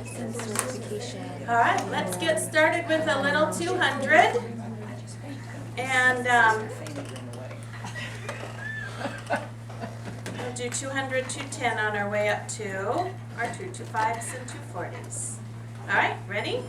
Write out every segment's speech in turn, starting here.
license certification. All right, let's get started with a little 200. And we'll do 200, 210 on our way up to our 225s and 240s. All right, ready?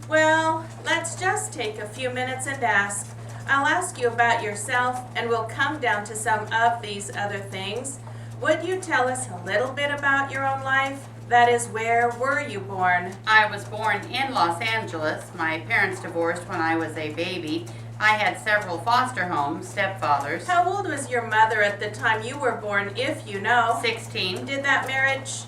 Well, let's just take a few minutes and ask. I'll ask you about yourself, and we'll come down to some of these other things. Would you tell us a little bit about your own life? That is, where were you born? I was born in Los Angeles. My parents divorced when I was a baby. I had several foster homes, stepfathers. How old was your mother at the time you were born, if you know? 16. Did that marriage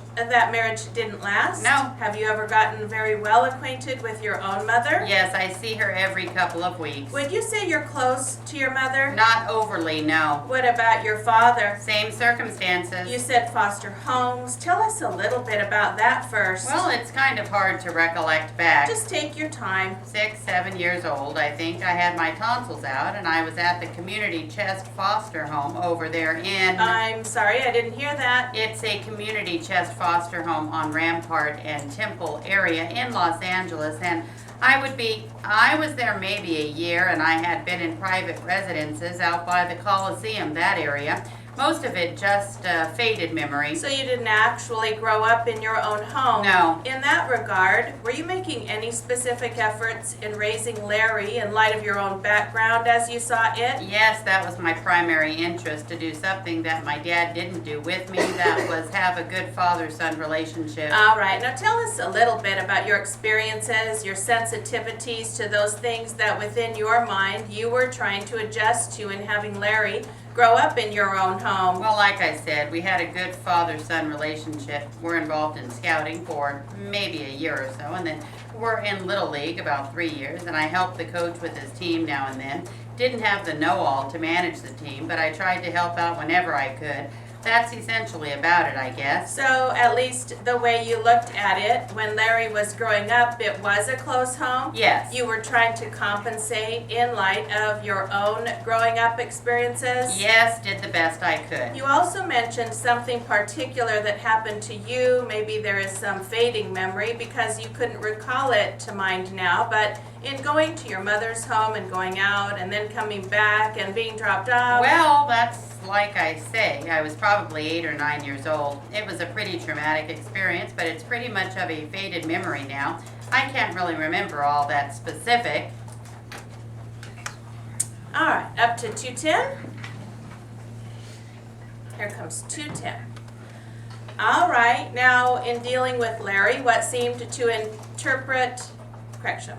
didn't last? No. Have you ever gotten very well acquainted with your own mother? Yes, I see her every couple of weeks. Would you say you're close to your mother? Not overly, no. What about your father? Same circumstances. You said foster homes. Tell us a little bit about that first. Well, it's kind of hard to recollect back. Just take your time. 6, 7 years old, I think. I had my tonsils out, and I was at the community chest foster home over there in... I'm sorry, I didn't hear that. It's a community chest foster home on Rampart and Temple area in Los Angeles, and I was there maybe a year, and I had been in private residences out by the Coliseum, that area. Most of it just faded memory. So you didn't actually grow up in your own home? No. In that regard, were you making any specific efforts in raising Larry in light of your own background as you saw it? Yes, that was my primary interest, to do something that my dad didn't do with me. That was have a good father-son relationship. All right. Now tell us a little bit about your experiences, your sensitivities to those things that within your mind you were trying to adjust to in having Larry grow up in your own home. Well, like I said, we had a good father-son relationship. We're involved in scouting for maybe a year or so, and then we're in Little League about 3 years, and I helped the coach with his team now and then. Didn't have the know-all to manage the team, but I tried to help out whenever I could. That's essentially about it, I guess. So at least the way you looked at it, when Larry was growing up, it was a close home? Yes. You were trying to compensate in light of your own growing up experiences? Yes, did the best I could. You also mentioned something particular that happened to you. Maybe there is some fading memory because you couldn't recall it to mind now, but in going to your mother's home and going out and then coming back and being dropped off. Well, that's like I say. I was probably 8 or 9 years old. It was a pretty traumatic experience, but it's pretty much of a faded memory now. I can't really remember all that specific. All right, up to 210. Here comes 210. All right, now in dealing with Larry, what seemed to correction.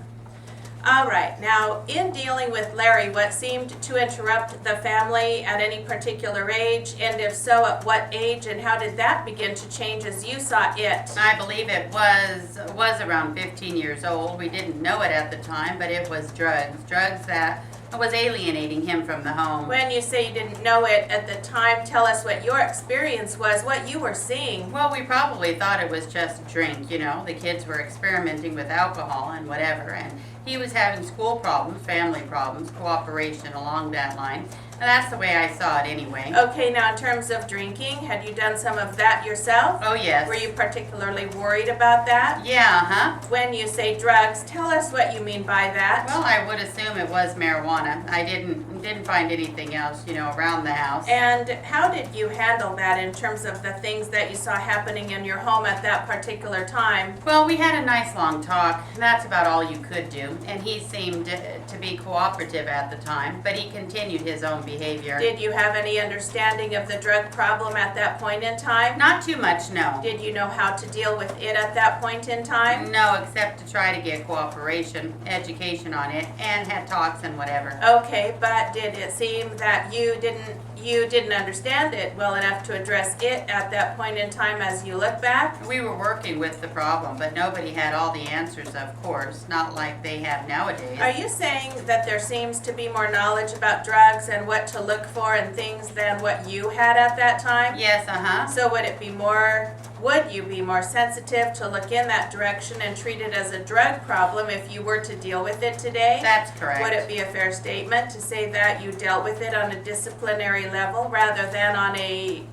All right, now in dealing with Larry, what seemed to interrupt the family at any particular age, and if so, at what age, and how did that begin to change as you saw it? I believe it was around 15 years old. We didn't know it at the time, but it was drugs that was alienating him from the home. When you say you didn't know it at the time, tell us what your experience was, what you were seeing. Well, we probably thought it was just drink, you know. The kids were experimenting with alcohol and whatever, and he was having school problems, family problems, cooperation along that line. And that's the way I saw it anyway. Okay, now in terms of drinking, had you done some of that yourself? Oh, yes. Were you particularly worried about that? Yeah, When you say drugs, tell us what you mean by that. Well, I would assume it was marijuana. I didn't find anything else, you know, around the house. And how did you handle that in terms of the things that you saw happening in your home at that particular time? Well, we had a nice long talk. That's about all you could do. And he seemed to be cooperative at the time, but he continued his own behavior. Did you have any understanding of the drug problem at that point in time? Not too much, no. Did you know how to deal with it at that point in time? No, except to try to get cooperation, education on it, and had talks and whatever. Okay, but did it seem that you didn't understand it well enough to address it at that point in time as you look back? We were working with the problem, but nobody had all the answers, of course, not like they have nowadays. Are you saying that there seems to be more knowledge about drugs and what to look for and things than what you had at that time? Yes, So would it be more would you be more sensitive to look in that direction and treat it as a drug problem if you were to deal with it today? That's correct. Would it be a fair statement to say that you dealt with it on a disciplinary level rather than on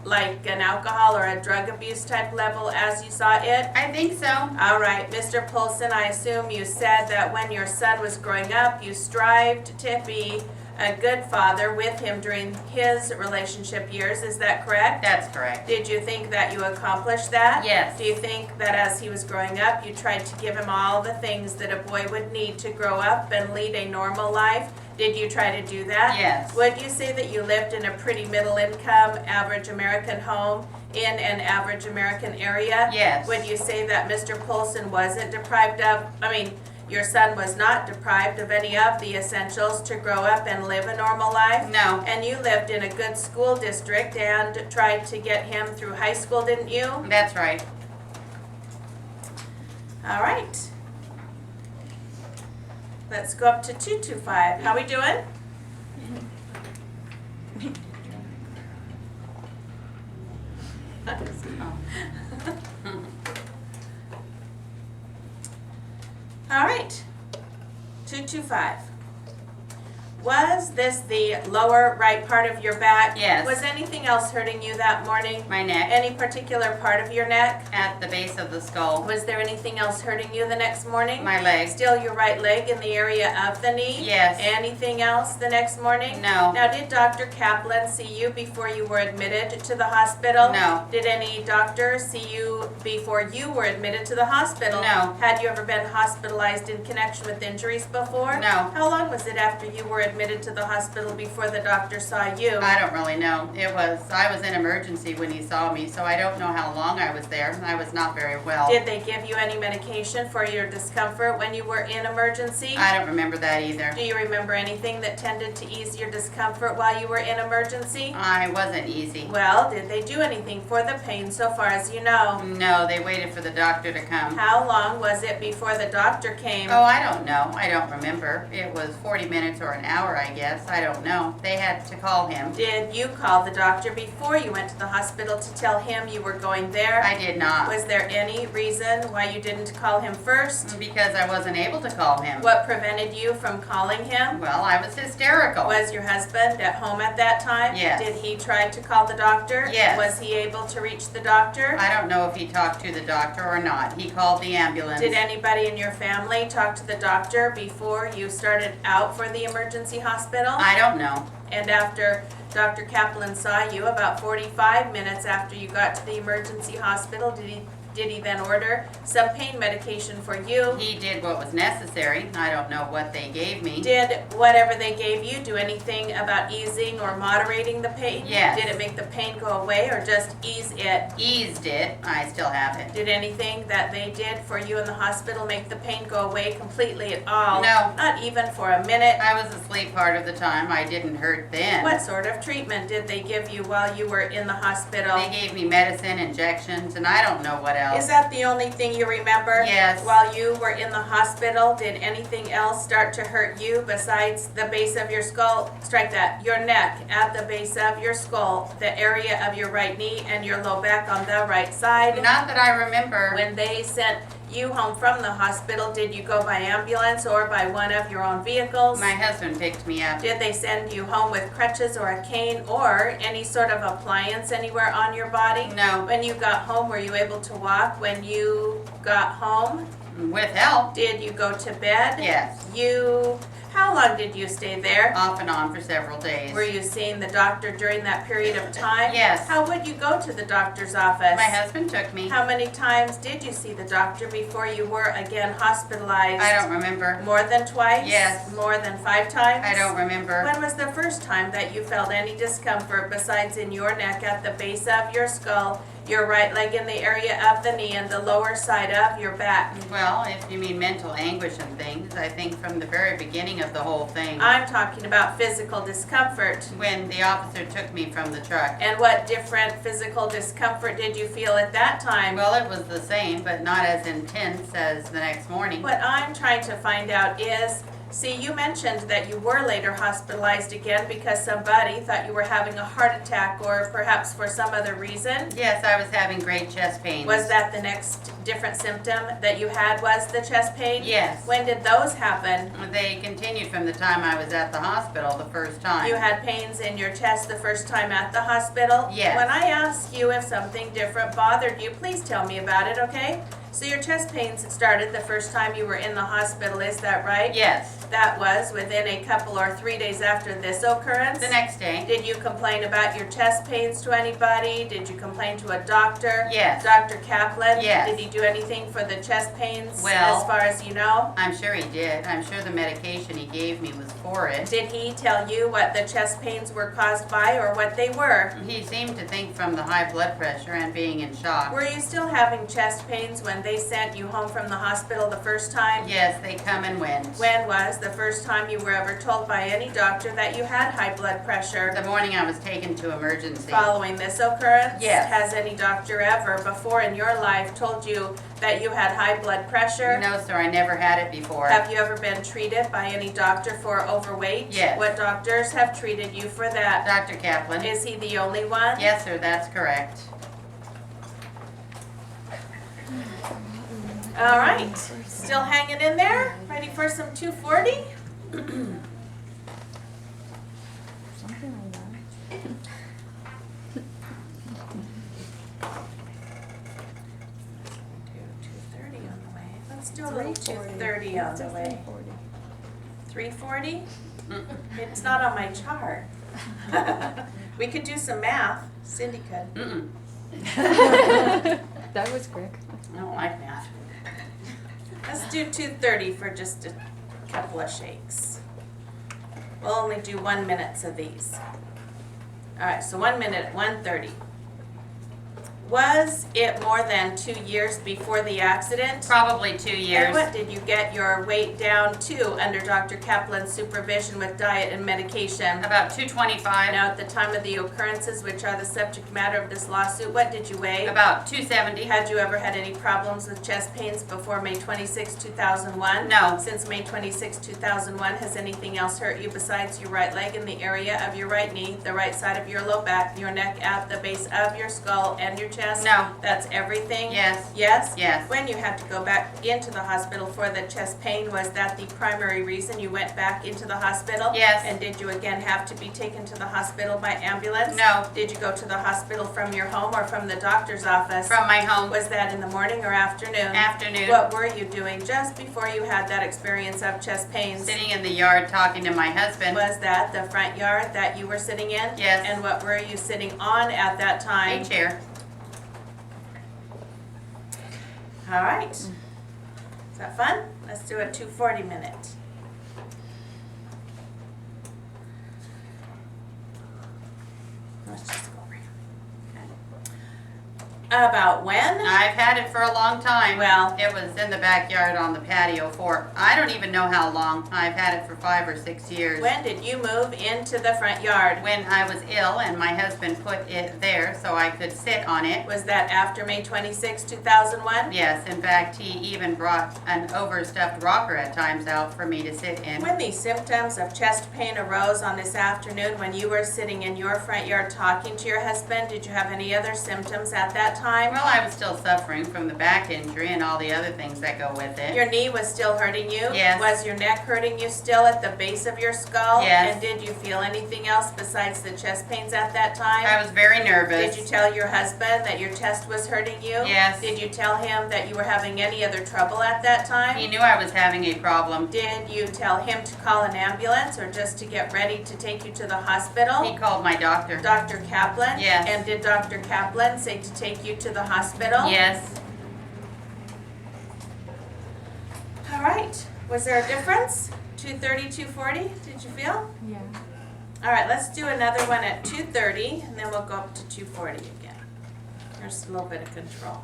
like an alcohol or a drug abuse type level as you saw it? I think so. All right, Mr. Polson, I assume you said that when your son was growing up, you strived to be a good father with him during his relationship years. Is that correct? That's correct. Did you think that you accomplished that? Yes. Do you think that as he was growing up, you tried to give him all the things that a boy would need to grow up and lead a normal life? Did you try to do that? Yes. Would you say that you lived in a pretty middle income, average American home in an average American area? Yes. Would you say that Mr. Polson wasn't deprived of, your son was not deprived of any of the essentials to grow up and live a normal life? No. And you lived in a good school district and tried to get him through high school, didn't you? That's right. All right. Let's go up to 225. How we doing? All right. 225. Was this the lower right part of your back? Yes. Was anything else hurting you that morning? My neck. Any particular part of your neck? At the base of the skull. Was there anything else hurting you the next morning? My leg. Still your right leg in the area of the knee? Yes. Anything else the next morning? No. Now, did Dr. Kaplan see you before you were admitted to the hospital? No. Did any doctor see you before you were admitted to the hospital? No. Had you ever been hospitalized in connection with injuries before? No. How long was it after you were admitted to the hospital before the doctor saw you? I don't really know. I was in emergency when he saw me, so I don't know how long I was there. I was not very well. Did they give you any medication for your discomfort when you were in emergency? I don't remember that either. Do you remember anything that tended to ease your discomfort while you were in emergency? I wasn't easy. Well, did they do anything for the pain so far as you know? No, they waited for the doctor to come. How long was it before the doctor came? Oh, I don't know. I don't remember. It was 40 minutes or an hour, I guess. I don't know. They had to call him. Did you call the doctor before you went to the hospital to tell him you were going there? I did not. Was there any reason why you didn't call him first? Because I wasn't able to call him. What prevented you from calling him? Well, I was hysterical. Was your husband at home at that time? Yes. Did he try to call the doctor? Yes. Was he able to reach the doctor? I don't know if he talked to the doctor or not. He called the ambulance. Did anybody in your family talk to the doctor before you started out for the emergency hospital? I don't know. And after Dr. Kaplan saw you, about 45 minutes after you got to the emergency hospital, did he then order some pain medication for you? He did what was necessary. I don't know what they gave me. Did whatever they gave you do anything about easing or moderating the pain? Yes. Did it make the pain go away or just ease it? Eased it. I still have it. Did anything that they did for you in the hospital make the pain go away completely at all? No. Not even for a minute? I was asleep part of the time. I didn't hurt then. What sort of treatment did they give you while you were in the hospital? They gave me medicine, injections, and I don't know what else. Is that the only thing you remember? Yes. While you were in the hospital, did anything else start to hurt you besides the base of your skull? Strike that. Your neck at the base of your skull, the area of your right knee, and your low back on the right side. Not that I remember. When they sent you home from the hospital, did you go by ambulance or by one of your own vehicles? My husband picked me up. Did they send you home with crutches or a cane or any sort of appliance anywhere on your body? No. When you got home, were you able to walk when you got home? With help. Did you go to bed? Yes. How long did you stay there? Off and on for several days. Were you seeing the doctor during that period of time? Yes. How would you go to the doctor's office? My husband took me. How many times did you see the doctor before you were again hospitalized? I don't remember. More than twice? Yes. More than 5 times? I don't remember. When was the first time that you felt any discomfort besides in your neck at the base of your skull, your right leg in the area of the knee, and the lower side of your back? Well, if you mean mental anguish and things, I think from the very beginning of the whole thing, I'm talking about physical discomfort. when the officer took me from the truck. And what different physical discomfort did you feel at that time? Well, it was the same, but not as intense as the next morning. What I'm trying to find out is, See, you mentioned that you were later hospitalized again because somebody thought you were having a heart attack or perhaps for some other reason. Yes, I was having great chest pains. Was that the next different symptom that you had was the chest pain? Yes. When did those happen? They continued from the time I was at the hospital the first time. You had pains in your chest the first time at the hospital? Yes. When I ask you if something different bothered you, please tell me about it, okay? So your chest pains started the first time you were in the hospital, is that right? Yes. That was within a couple or 3 days after this occurrence? The next day. Did you complain about your chest pains to anybody? Did you complain to a doctor? Yes. Dr. Kaplan? Yes. Did he do anything for the chest pains Well, as far as you know? I'm sure he did. I'm sure the medication he gave me was for it. Did he tell you what the chest pains were caused by or what they were? He seemed to think from the high blood pressure and being in shock. Were you still having chest pains when they sent you home from the hospital the first time? Yes, they come and went. When was the first time you were ever told by any doctor that you had high blood pressure? The morning I was taken to emergency. Following this occurrence? Yes. Has any doctor ever before in your life told you that you had high blood pressure? No, sir, I never had it before. Have you ever been treated by any doctor for overweight? Yes. What doctors have treated you for that? Dr. Kaplan. Is he the only one? Yes, sir, that's correct. All right. Still hanging in there? Ready for some 240? Something like that. Do 230 on the way. Let's do a little 230 on the way. 340? It's not on my chart. We could do some math. Cindy could. Mm-mm. That was quick. I don't like math. Let's do 230 for just a couple of shakes. We'll only do 1 minute of these. All right, so 1 minute at 130. Was it more than 2 years before the accident? Probably 2 And years. what did you get your weight down to under Dr. Kaplan's supervision with diet and medication? About 225. Now, at the time of the occurrences, which are the subject matter of this lawsuit, what did you weigh? About 270. Had you ever had any problems with chest pains before May 26, 2001? No. Since May 26, 2001, has anything else hurt you besides your right leg in the area of your right knee, the right side of your low back, your neck, at the base of your skull, and your chest? No. That's everything? Yes. Yes? Yes. When you had to go back into the hospital for the chest pain, was that the primary reason you went back into the hospital? Yes. And did you again have to be taken to the hospital by ambulance? No. Did you go to the hospital from your home or from the doctor's office? From my home. Was that in the morning or afternoon? Afternoon. What were you doing just before you had that experience of chest pains? Sitting in the yard talking to my husband. Was that the front yard that you were sitting in? Yes. And what were you sitting on at that time? A chair. All right. Is that fun? Let's do a 240 minute. Let's just go over here. Okay. About when? I've had it for a long time. Well- it was in the backyard on the patio for, I don't even know how long. I've had it for 5 or 6 years. When did you move into the front yard? When I was ill and my husband put it there so I could sit on it. Was that after May 26, 2001? Yes, in fact, he even brought an overstuffed rocker at times out for me to sit in. When the symptoms of chest pain arose on this afternoon when you were sitting in your front yard talking to your husband, did you have any other symptoms at that time? Well, I was still suffering from the back injury and all the other things that go with it. Your knee was still hurting you? Yes. Was your neck hurting you still at the base of your skull? Yes. And did you feel anything else besides the chest pains at that time? I was very nervous. Did you tell your husband that your chest was hurting you? Yes. Did you tell him that you were having any other trouble at that time? He knew I was having a problem. Did you tell him to call an ambulance or just to get ready to take you to the hospital? He called my doctor. Dr. Kaplan? Yes. And did Dr. Kaplan say to take you to the hospital? Yes. All right. Was there a difference? 230, 240, did you feel? Yeah. All right, let's do another one at 230, and then we'll go up to 240 again. There's a little bit of control.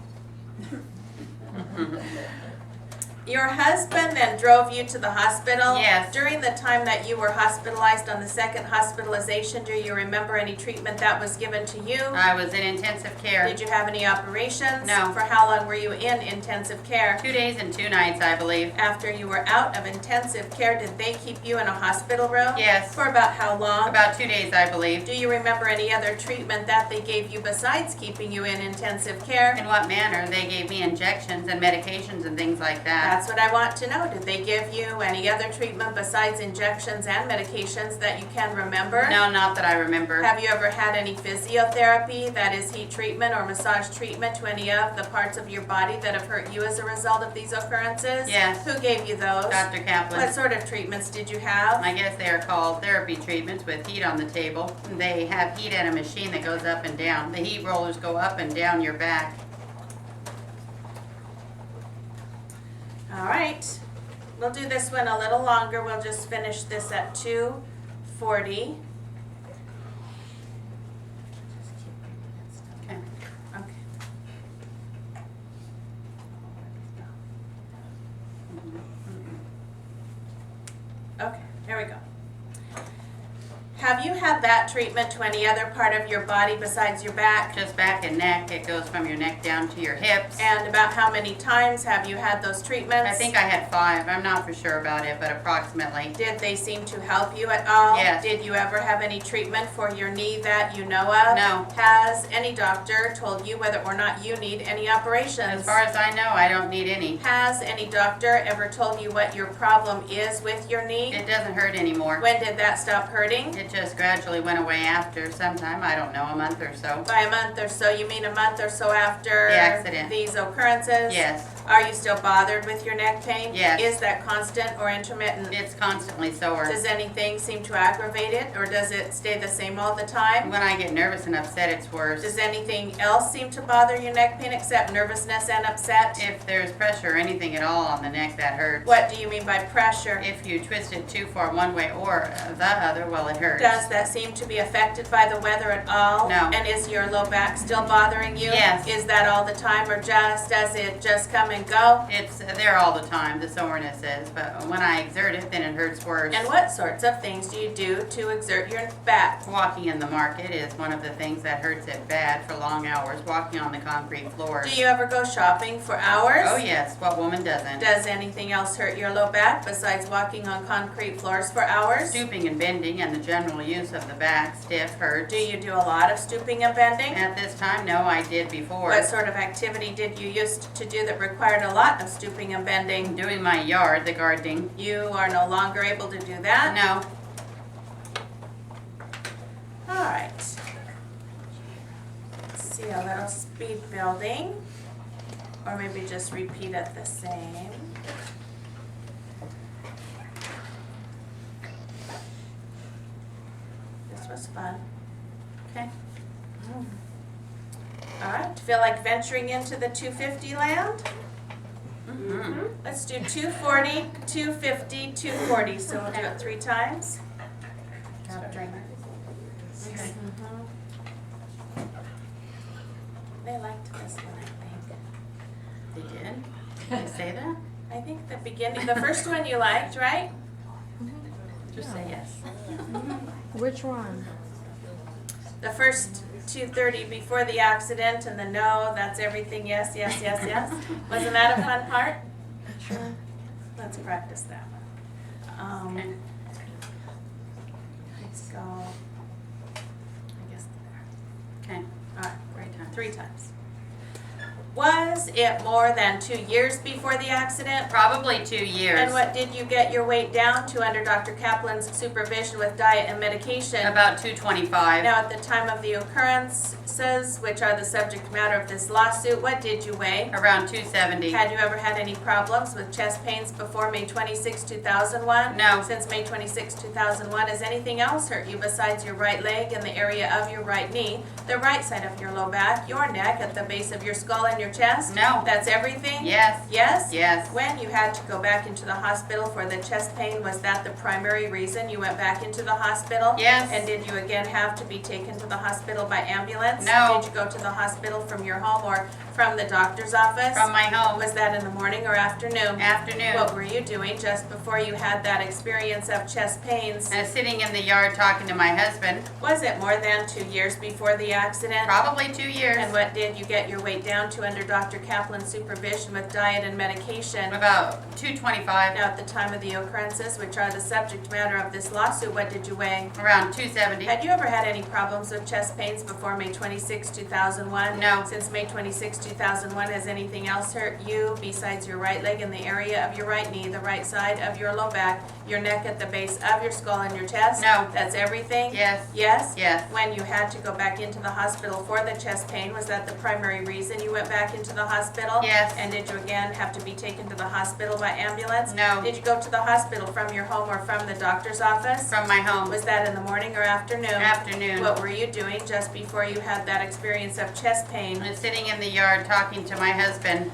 Your husband then drove you to the hospital? Yes. During the time that you were hospitalized on the second hospitalization, do you remember any treatment that was given to you? I was in intensive care. Did you have any operations? No. For how long were you in intensive care? 2 days and 2 nights, I believe. After you were out of intensive care, did they keep you in a hospital room? Yes. For about how long? About 2 days, I believe. Do you remember any other treatment that they gave you besides keeping you in intensive care? In what manner? They gave me injections and medications and things like that. That's what I want to know. Did they give you any other treatment besides injections and medications that you can remember? No, not that I remember. Have you ever had any physiotherapy, that is heat treatment or massage treatment to any of the parts of your body that have hurt you as a result of these occurrences? Yes. Who gave you those? Dr. Kaplan. What sort of treatments did you have? I guess they are called therapy treatments with heat on the table. They have heat and a machine that goes up and down. The heat rollers go up and down your back. All right. We'll do this one a little longer. We'll just finish this at 2:40. Okay. Okay. Okay, here we go. Have you had that treatment to any other part of your body besides your back? Just back and neck. It goes from your neck down to your hips. And about how many times have you had those treatments? I think I had 5. I'm not for sure about it, but approximately. Did they seem to help you at all? Yes. Did you ever have any treatment for your knee that you know of? No. Has any doctor told you whether or not you need any operations? As far as I know, I don't need any. Has any doctor ever told you what your problem is with your knee? It doesn't hurt anymore. When did that stop hurting? It just gradually went away after sometime, I don't know, a month or so. By a month or so, you mean a month or so after The accident. these occurrences? Yes. Are you still bothered with your neck pain? Yes. Is that constant or intermittent? It's constantly sore. Does anything seem to aggravate it, or does it stay the same all the time? When I get nervous and upset, it's worse. Does anything else seem to bother your neck pain except nervousness and upset? If there's pressure or anything at all on the neck, that hurts. What do you mean by pressure? If you twist it too far one way or the other, well, it hurts. Does that seem to be affected by the weather at all? No. And is your low back still bothering you? Yes. Is that all the time, or just does it just come and go? It's there all the time, the soreness is, but when I exert it, then it hurts worse. And what sorts of things do you do to exert your back? Walking in the market is one of the things that hurts it bad for long hours, walking on the concrete floors. Do you ever go shopping for hours? Oh yes, what woman doesn't? Does anything else hurt your low back besides walking on concrete floors for hours? Stooping and bending and the general use of the back stiff hurts. Do you do a lot of stooping and bending? At this time, no, I did before. What sort of activity did you used to do that required a lot of stooping and bending? Doing my yard, the gardening. You are no longer able to do that? No. All right. Let's see a little speed building, or maybe just repeat it the same. This was fun. Okay. All right, feel like venturing into the 250 land? Mm-hmm. Let's do 240, 250, 240, so we'll do it 3 times. Have a drink. Okay. They liked this one, I think. They did? Did they say that? I think the beginning, the first one you liked, right? Just say yes. Which one? The first 230 before the accident and the no, that's everything, yes, yes, yes, yes. Wasn't that a fun part? Sure. Let's practice that one. Okay. Let's go, I guess there. Okay. All right, Great time. 3 times. Was it more than 2 years before the accident? Probably 2 years. And what did you get your weight down to under Dr. Kaplan's supervision with diet and medication? About 225. Now, at the time of the occurrences, which are the subject matter of this lawsuit, what did you weigh? Around 270. Had you ever had any problems with chest pains before May 26, 2001? No. Since May 26, 2001, has anything else hurt you besides your right leg and the area of your right knee, the right side of your low back, your neck, at the base of your skull, and your your chest? No. That's everything? Yes. Yes? Yes. When you had to go back into the hospital for the chest pain, was that the primary reason you went back into the hospital? Yes. And did you again have to be taken to the hospital by ambulance? No. Did you go to the hospital from your home or from the doctor's office? From my home. Was that in the morning or afternoon? Afternoon. What were you doing just before you had that experience of chest pains? I was sitting in the yard talking to my husband. Was it more than 2 years before the accident? Probably 2 years. And what did you get your weight down to under Dr. Kaplan's supervision with diet and medication? About 225. Now, at the time of the occurrences, which are the subject matter of this lawsuit, what did you weigh? Around 270. Had you ever had any problems with chest pains before May 26, 2001? No. Since May 26, 2001, has anything else hurt you besides your right leg in the area of your right knee, the right side of your low back, your neck at the base of your skull and your chest? No. That's everything? Yes. Yes? Yes. When you had to go back into the hospital for the chest pain, was that the primary reason you went back into the hospital? Yes. And did you again have to be taken to the hospital by ambulance? No. Did you go to the hospital from your home or from the doctor's office? From my home. Was that in the morning or afternoon? Afternoon. What were you doing just before you had that experience of chest pain? I was sitting in the yard talking to my husband.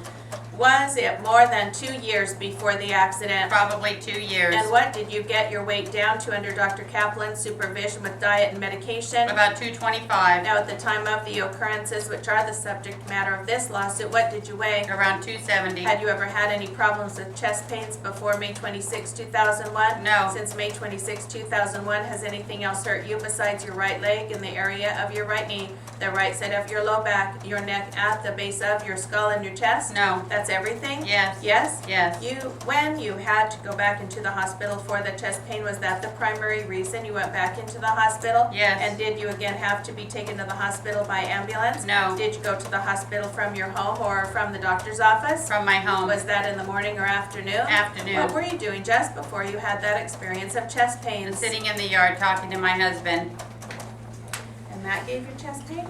Was it more than 2 years before the accident? Probably 2 years. And what did you get your weight down to under Dr. Kaplan's supervision with diet and medication? About 225. Now, at the time of the occurrences, which are the subject matter of this lawsuit, what did you weigh? Around 270. Had you ever had any problems with chest pains before May 26, 2001? No. Since May 26, 2001, has anything else hurt you besides your right leg in the area of your right knee, the right side of your low back, your neck at the base of your skull and your chest? No. That's everything? Yes. Yes? Yes. When you had to go back into the hospital for the chest pain, was that the primary reason you went back into the hospital? Yes. And did you again have to be taken to the hospital by ambulance? No. Did you go to the hospital from your home or from the doctor's office? From my home. Was that in the morning or afternoon? Afternoon. What were you doing just before you had that experience of chest I pains? was sitting in the yard talking to my husband. And that gave you chest pain?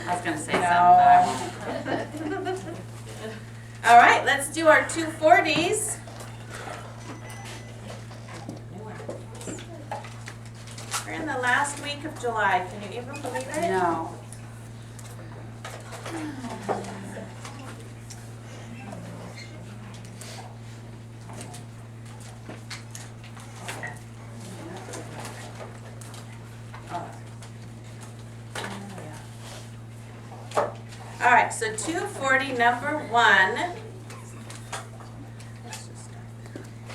I was going to say No. something, but I won't. All right, let's do our 240s. We're in the last week of July. Can you even believe it? No. All right, so 240 number 1.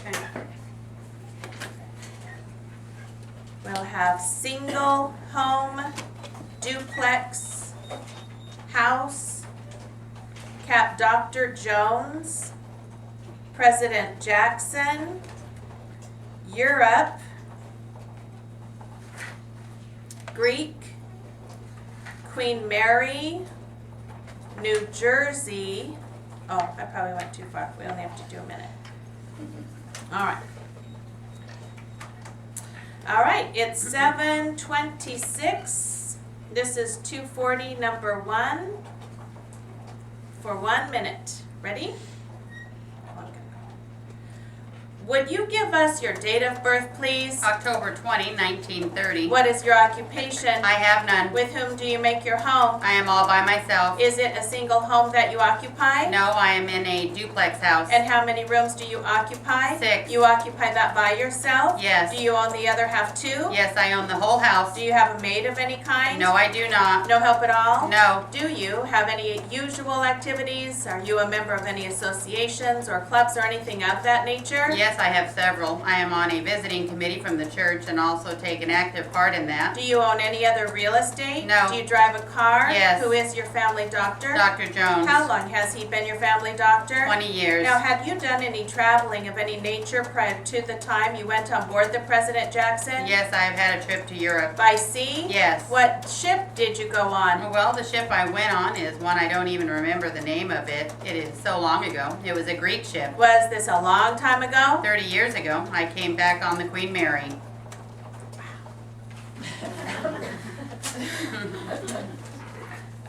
Okay. We'll have single home, duplex, house, Cap Dr. Jones, President Jackson, Europe, Greek, Queen Mary, New Jersey. Oh, I probably went too far. We only have to do a minute. All right. All right, it's 7:26. This is 240 number 1 for 1 minute. Ready? Okay. Would you give us your date of birth, please? October 20, 1930. What is your occupation? I have none. With whom do you make your home? I am all by myself. Is it a single home that you occupy? No, I am in a duplex house. And how many rooms do you occupy? 6. You occupy that by yourself? Yes. Do you own the other half too? Yes, I own the whole house. Do you have a maid of any kind? No, I do not. No help at all? No. Do you have any usual activities? Are you a member of any associations or clubs or anything of that nature? Yes, I have several. I am on a visiting committee from the church and also take an active part in that. Do you own any other real estate? No. Do you drive a car? Yes. Who is your family doctor? Dr. Jones. How long has he been your family doctor? 20 years. Now, have you done any traveling of any nature prior to the time you went on board the President Jackson? Yes, I have had a trip to Europe. By sea? Yes. What ship did you go on? Well, the ship I went on is one I don't even remember the name of it. It is so long ago. It was a Greek ship. Was this a long time ago? 30 years ago, I came back on the Queen Mary.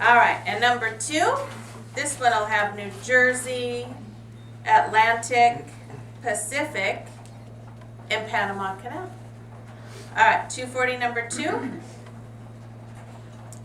All right, and number 2, this one will have New Jersey, Atlantic, Pacific, and Panama Canal. All right, 240 number 2.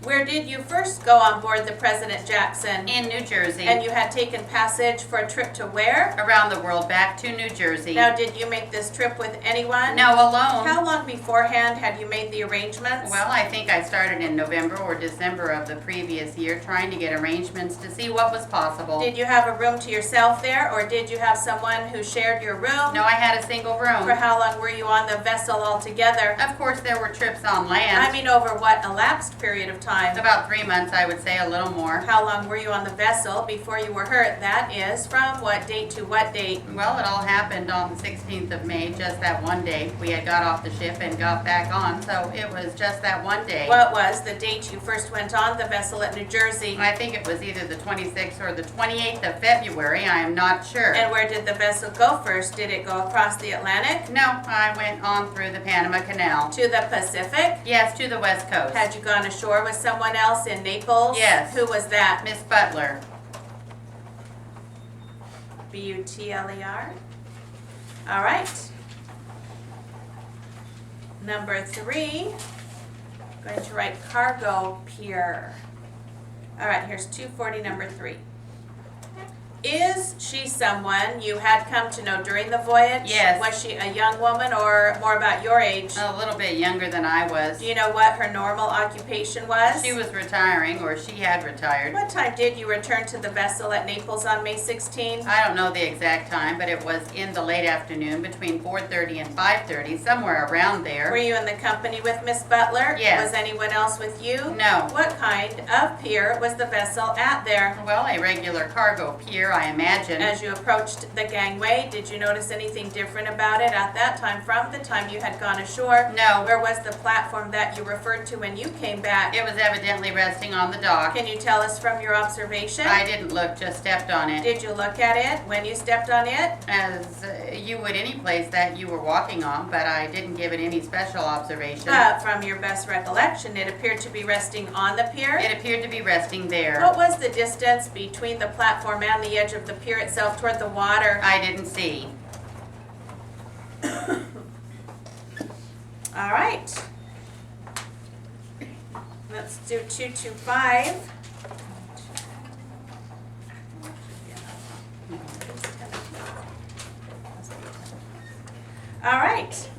Where did you first go on board the President Jackson? In New Jersey. And you had taken passage for a trip to where? Around the world, back to New Jersey. Now, did you make this trip with anyone? No, alone. How long beforehand had you made the arrangements? Well, I think I started in November or December of the previous year trying to get arrangements to see what was possible. Did you have a room to yourself there, or did you have someone who shared your room? No, I had a single room. For how long were you on the vessel altogether? Of course, there were trips on land. I mean, over what elapsed period of time? About 3 months, I would say, a little more. How long were you on the vessel before you were hurt? That is, from what date to what date? Well, it all happened on the 16th of May, just that one day. We had got off the ship and got back on, so it was just that one day. What was the date you first went on the vessel at New Jersey? I think it was either the 26th or the 28th of February, I am not sure. And where did the vessel go first? Did it go across the Atlantic? No, I went on through the Panama Canal. To the Pacific? Yes, to the West Coast. Had you gone ashore with someone else in Naples? Yes. Who was that? Miss Butler. Butler. All right. Number 3, going to write cargo pier. All right, here's 240, number 3. Is she someone you had come to know during the voyage? Yes. Was she a young woman or more about your age? A little bit younger than I was. Do you know what her normal occupation was? She was retiring, or she had retired. What time did you return to the vessel at Naples on May 16? I don't know the exact time, but it was in the late afternoon between 4:30 and 5:30, somewhere around there. Were you in the company with Miss Butler? Yes. Was anyone else with you? No. What kind of pier was the vessel at there? Well, a regular cargo pier, I imagine. As you approached the gangway, did you notice anything different about it at that time from the time you had gone ashore? No. Where was the platform that you referred to when you came back? It was evidently resting on the dock. Can you tell us from your observation? I didn't look, just stepped on it. Did you look at it when you stepped on it? As you would any place that you were walking on, but I didn't give it any special observation. But from your best recollection, it appeared to be resting on the pier? It appeared to be resting there. What was the distance between the platform and the edge of the pier itself toward the water? I didn't see. All right. Let's do 225. All right.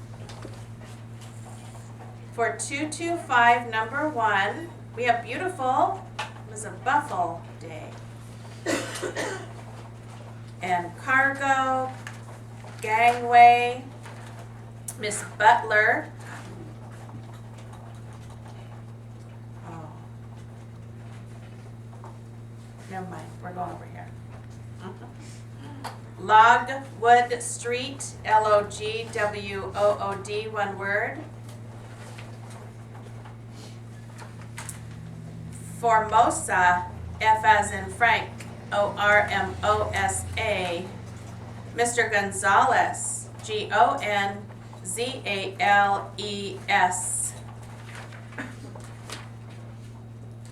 For 225, number 1, we have beautiful. It was a Buffalo day. And cargo, gangway, Miss Butler. Oh. Never mind, we're going over here. Logwood Street, Logwood, one word. Formosa, F as in Frank, Ormosa. Mr. Gonzalez, Gonzales.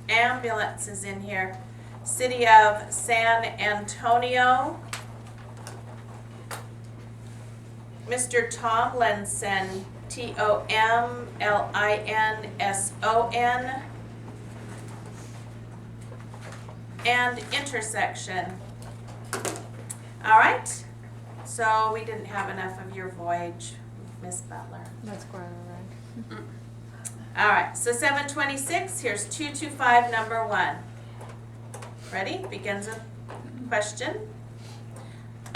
Ambulance is in here. City of San Antonio. Mr. Tomlinson, Tomlinson. And intersection. All right. So we didn't have enough of your voyage, Miss Butler. That's quite all right. All right. So 726. Here's 225, number 1. Ready? Begins a question.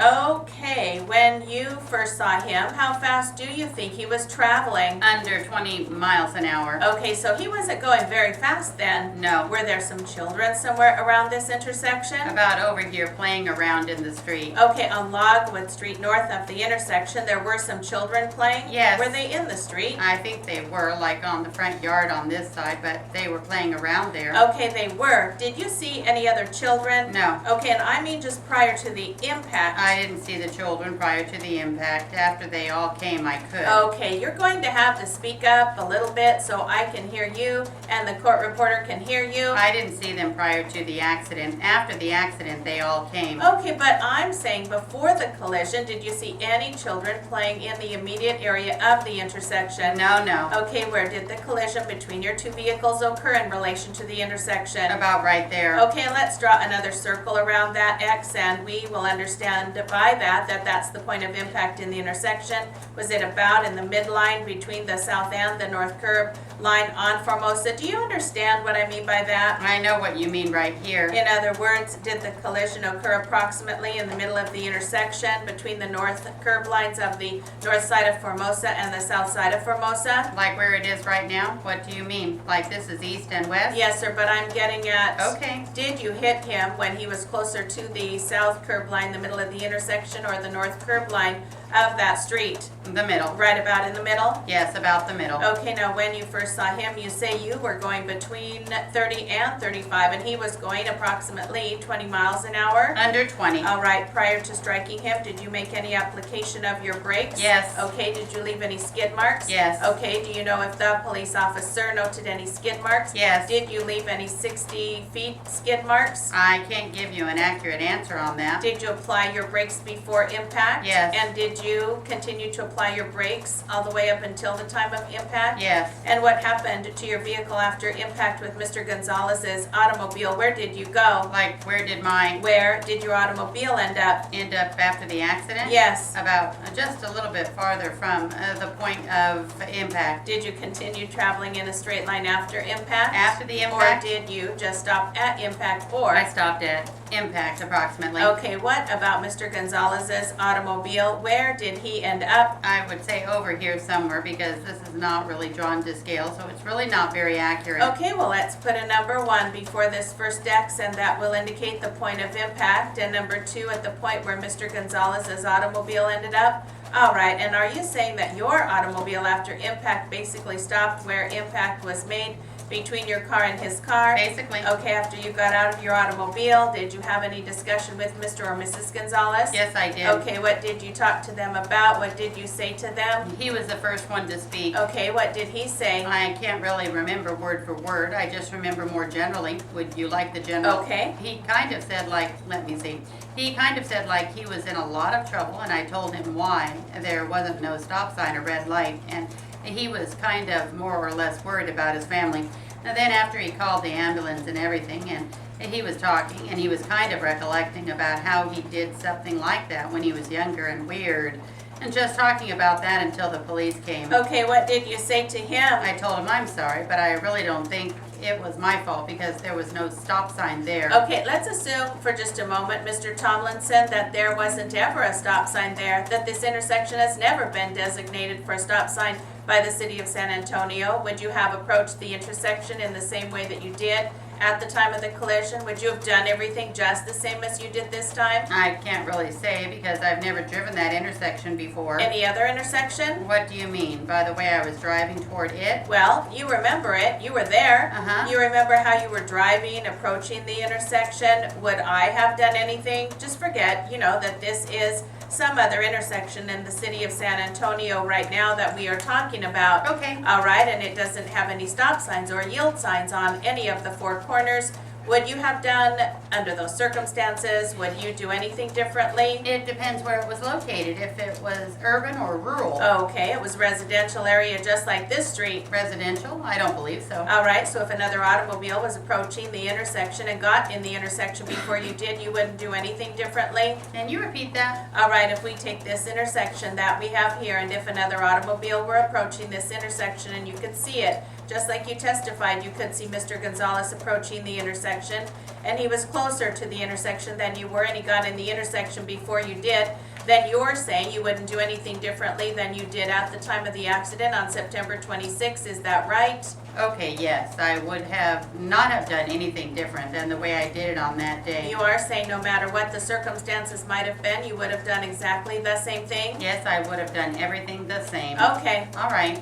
Okay, when you first saw him, how fast do you think he was traveling? Under 20 miles an hour. Okay, so he wasn't going very fast then. No. Were there some children somewhere around this intersection? About over here playing around in the street. Okay, on Logwood Street, north of the intersection, there were some children playing? Yes. Were they in the street? I think they were, like on the front yard on this side, but they were playing around there. Okay, they were. Did you see any other children? No. Okay, and I mean just prior to the impact. I didn't see the children prior to the impact. After they all came, I could. Okay, you're going to have to speak up a little bit so I can hear you and the court reporter can hear you. I didn't see them prior to the accident. After the accident, they all came. Okay, but I'm saying before the collision, did you see any children playing in the immediate area of the intersection? No, no. Okay, where did the collision between your two vehicles occur in relation to the intersection? About right there. Okay, let's draw another circle around that X, and we will understand by that that's the point of impact in the intersection. Was it about in the midline between the south and the north curb line on Formosa? Do you understand what I mean by that? I know what you mean right here. In other words, did the collision occur approximately in the middle of the intersection between the north curb lines of the north side of Formosa and the south side of Formosa? Like where it is right now? What do you mean? Like this is east and west? Yes, sir, but I'm getting at, Okay. did you hit him when he was closer to the south curb line, the middle of the intersection, or the north curb line of that street? The middle. Right about in the middle? Yes, about the middle. Okay, now when you first saw him, you say you were going between 30 and 35, and he was going approximately 20 miles an hour? Under 20. All right, prior to striking him, did you make any application of your brakes? Yes. Okay, did you leave any skid marks? Yes. Okay, do you know if the police officer noted any skid marks? Yes. Did you leave any 60 feet skid marks? I can't give you an accurate answer on that. Did you apply your brakes before impact? Yes. And did you continue to apply your brakes all the way up until the time of impact? Yes. And what happened to your vehicle after impact with Mr. Gonzalez's automobile? Where did you go? Like where did my Where did your automobile end up? end up after the accident? Yes. About just a little bit farther from the point of impact. Did you continue traveling in a straight line after impact? After the impact? Or did you just stop at impact? Or I stopped at impact approximately. okay, what about Mr. Gonzalez's automobile? Where did he end up? I would say over here somewhere because this is not really drawn to scale, so it's really not very accurate. Okay, well, let's put a number 1 before this first X, and that will indicate the point of impact, and number 2 at the point where Mr. Gonzalez's automobile ended up. All right, and are you saying that your automobile after impact basically stopped where impact was made between your car and his car? Basically. Okay, after you got out of your automobile, did you have any discussion with Mr. or Mrs. Gonzalez? Yes, I did. Okay, what did you talk to them about? What did you say to them? He was the first one to speak. Okay, what did he say? I can't really remember word for word. I just remember more generally. Would you like the general? Okay. He kind of said like, let me see. He kind of said like he was in a lot of trouble, and I told him why. There wasn't no stop sign or red light, and he was kind of more or less worried about his family. And then after he called the ambulance and everything, and he was talking, and he was kind of recollecting about how he did something like that when he was younger and weird, and just talking about that until the police came. Okay, what did you say to him? I told him I'm sorry, but I really don't think it was my fault because there was no stop sign there. Okay, let's assume for just a moment, Mr. Tomlinson, that there wasn't ever a stop sign there, that this intersection has never been designated for a stop sign by the city of San Antonio. Would you have approached the intersection in the same way that you did at the time of the collision? Would you have done everything just the same as you did this time? I can't really say because I've never driven that intersection before. Any other intersection? What do you mean? By the way I was driving toward it? Well, you remember it. You were there. Uh-huh. You remember how you were driving, approaching the intersection. Would I have done anything? Just forget, that this is some other intersection in the city of San Antonio right now that we are talking about. Okay. All right, and it doesn't have any stop signs or yield signs on any of the 4 corners. Would you have done, under those circumstances, would you do anything differently? It depends where it was located, if it was urban or rural. Okay, it was residential area just like this street. Residential? I don't believe so. All right, so if another automobile was approaching the intersection and got in the intersection before you did, you wouldn't do anything differently? Can you repeat that? All right, if we take this intersection that we have here, and if another automobile were approaching this intersection and you could see it, just like you testified, you could see Mr. Gonzalez approaching the intersection, and he was closer to the intersection than you were, and he got in the intersection before you did, then you're saying you wouldn't do anything differently than you did at the time of the accident on September 26th, is that right? Okay, yes, I would have not have done anything different than the way I did it on that day. You are saying no matter what the circumstances might have been, you would have done exactly the same thing? Yes, I would have done everything the same. Okay. All right.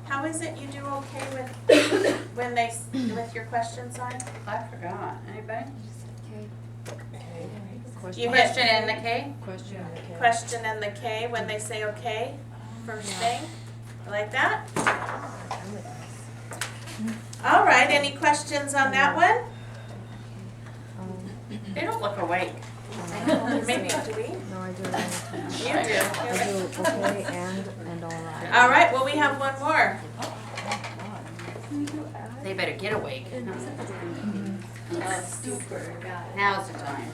How is it you do okay with with your question sign? I forgot. Anybody? You hit Question in the K? Question. Okay. question and the K when they say okay, first thing. You like that? All right, any questions on that one? They don't look awake. Maybe do we? No, I do it all the time. You I do. do okay and all right. All right, well, we have one more. They better get awake. Now's the time.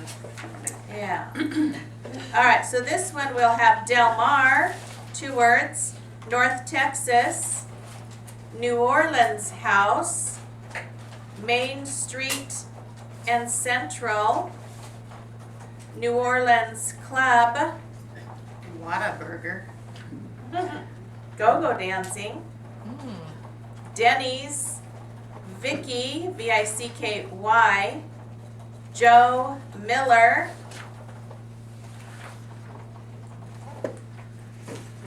Yeah. All right, so this one we'll have Del Mar, 2 words, North Texas, New Orleans House, Main Street and Central, New Orleans Club, Whataburger. Go-Go Dancing, Denny's, Vicky, V-I-C-K-Y, Joe Miller,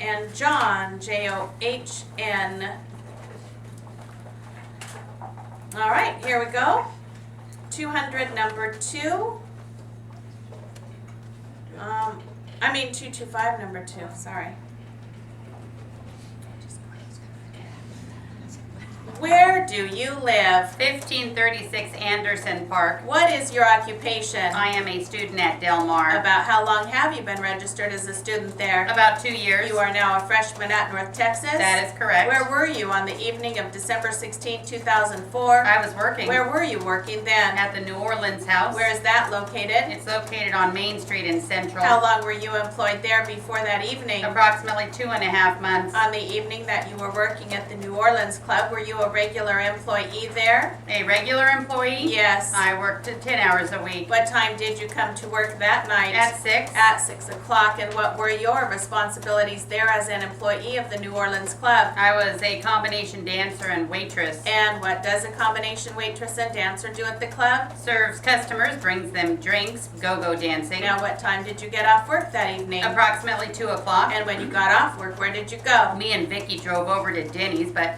and John, J-O-H-N. All right, here we go. 200, number 2. 225, number 2, sorry. Where do you live? 1536 Anderson Park. What is your occupation? I am a student at Del Mar. About how long have you been registered as a student there? About 2 years. You are now a freshman at North Texas? That is correct. Where were you on the evening of December 16, 2004? I was working Where were you working then? at the New Orleans House. Where is that located? It's located on Main Street in Central. How long were you employed there before that evening? Approximately 2.5 months. On the evening that you were working at the New Orleans Club, were you a regular employee there? A regular employee? Yes. I worked 10 hours a week. What time did you come to work that night? At 6. At 6 o'clock. And what were your responsibilities there as an employee of the New Orleans Club? I was a combination dancer and waitress. And what does a combination waitress and dancer do at the club? Serves customers, brings them drinks, go-go dancing. Now, what time did you get off work that evening? Approximately 2 o'clock. And when you got off work, where did you go? Me and Vicky drove over to Denny's, but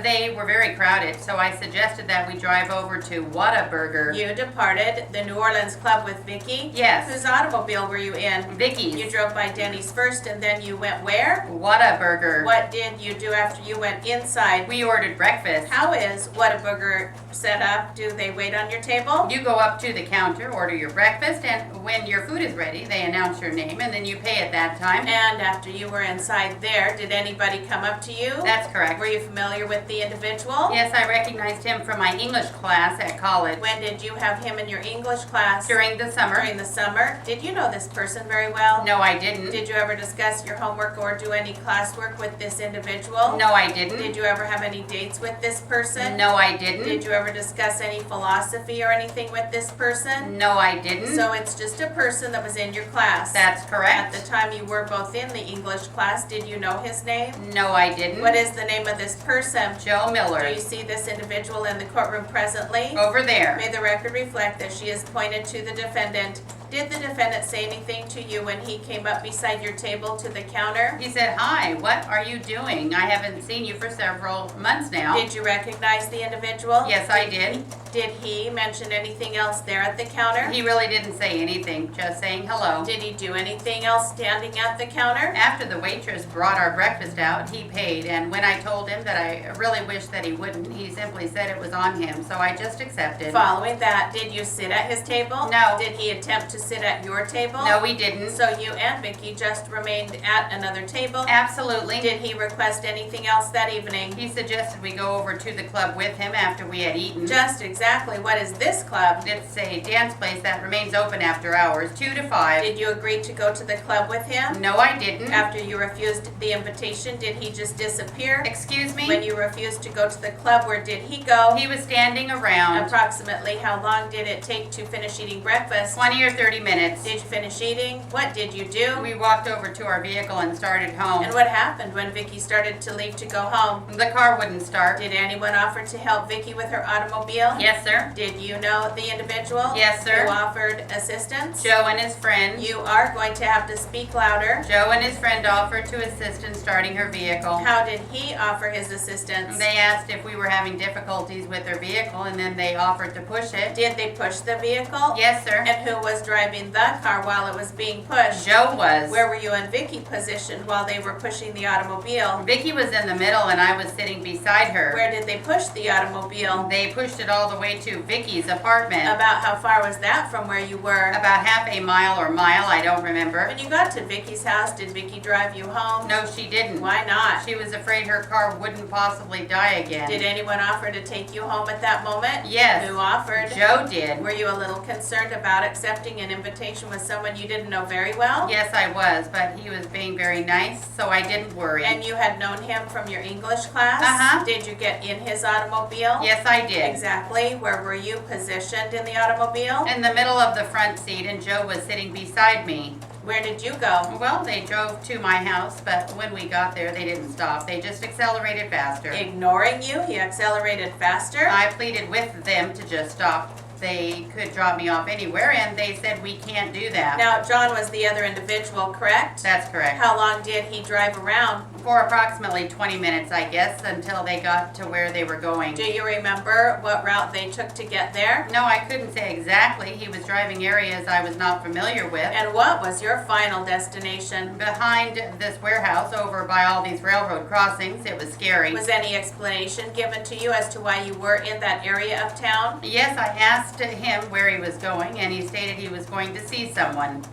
they were very crowded, so I suggested that we drive over to Whataburger. You departed the New Orleans Club with Vicky? Yes. Whose automobile were you in? Vicky's. You drove by Denny's first and then you went where? Whataburger. What did you do after you went inside? We ordered breakfast. How is Whataburger set up? Do they wait on your table? You go up to the counter, order your breakfast, and when your food is ready, they announce your name, and then you pay at that time. And after you were inside there, did anybody come up to you? That's correct. Were you familiar with the individual? Yes, I recognized him from my English class at college. When did you have him in your English class? During the summer. During the summer. Did you know this person very well? No, I didn't. Did you ever discuss your homework or do any classwork with this individual? No, I didn't. Did you ever have any dates with this person? No, I didn't. Did you ever discuss any philosophy or anything with this person? No, I didn't. So it's just a person that was in your class. That's At correct. the time you were both in the English class, did you know his name? No, I didn't. What is the name of this person? Joe Miller. Do you see this individual in the courtroom presently? Over there. May the record reflect that she is pointed to the defendant. Did the defendant say anything to you when he came up beside your table to the counter? He said, "Hi, what are you doing? I haven't seen you for several months now." Did you recognize the individual? Yes, I did. Did he mention anything else there at the counter? He really didn't say anything, just saying hello. Did he do anything else standing at the counter? After the waitress brought our breakfast out, he paid, and when I told him that I really wished that he wouldn't, he simply said it was on him, so I just accepted. Following that, did you sit at his table? No. Did he attempt to sit at your table? No, we didn't. So you and Vicky just remained at another table? Absolutely. Did he request anything else that evening? He suggested we go over to the club with him after we had eaten. Just exactly. What is this club? It's a dance place that remains open after hours, 2 to 5. Did you agree to go to the club with him? No, I didn't. After you refused the invitation, did he just disappear? Excuse me? When you refused to go to the club, where did he go? He was standing around Approximately how long did it take to finish eating breakfast? 20 or 30 minutes. Did you finish eating? What did you do? We walked over to our vehicle and started home. And what happened when Vicky started to leave to go home? The car wouldn't start. Did anyone offer to help Vicky with her automobile? Yes, sir. Did you know the individual? Yes, sir. Who offered assistance? Joe and his friend. You are going to have to speak louder. Joe and his friend offered to assist in starting her vehicle. How did he offer his assistance? They asked if we were having difficulties with their vehicle, and then they offered to push it. Did they push the vehicle? Yes, sir. And who was driving driving the car while it was being pushed? Joe was. Where were you and Vicky positioned while they were pushing the automobile? Vicky was in the middle and I was sitting beside her. Where did they push the automobile? They pushed it all the way to Vicky's apartment. About how far was that from where you were? About half a mile or mile, I don't remember. When you got to Vicky's house, did Vicky drive you home? No, she didn't. Why not? She was afraid her car wouldn't possibly die again. Did anyone offer to take you home at that moment? Yes. Who offered? Joe did. Were you a little concerned about accepting an invitation with someone you didn't know very well? Yes, I was, but he was being very nice, so I didn't worry. And you had known him from your English class? Uh-huh. Did you get in his automobile? Yes, I did. Exactly. Where were you positioned in the automobile? In the middle of the front seat, and Joe was sitting beside me. Where did you go? Well, they drove to my house, but when we got there, they didn't stop. They just accelerated faster. Ignoring you, he accelerated faster? I pleaded with them to just stop. They could drop me off anywhere, and they said we can't do that. Now, John was the other individual, correct? That's correct. How long did he drive around? For approximately 20 minutes, I guess, until they got to where they were going. Do you remember what route they took to get there? No, I couldn't say exactly. He was driving areas I was not familiar with. And what was your final destination? Behind this warehouse, over by all these railroad crossings, it was scary. Was any explanation given to you as to why you were in that area of town? Yes, I asked him where he was going, and he stated he was going to see someone.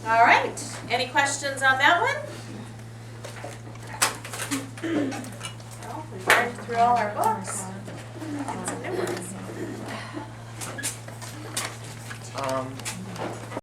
All right. Any questions on that one? Well, we've burned through all our books. Get some new ones.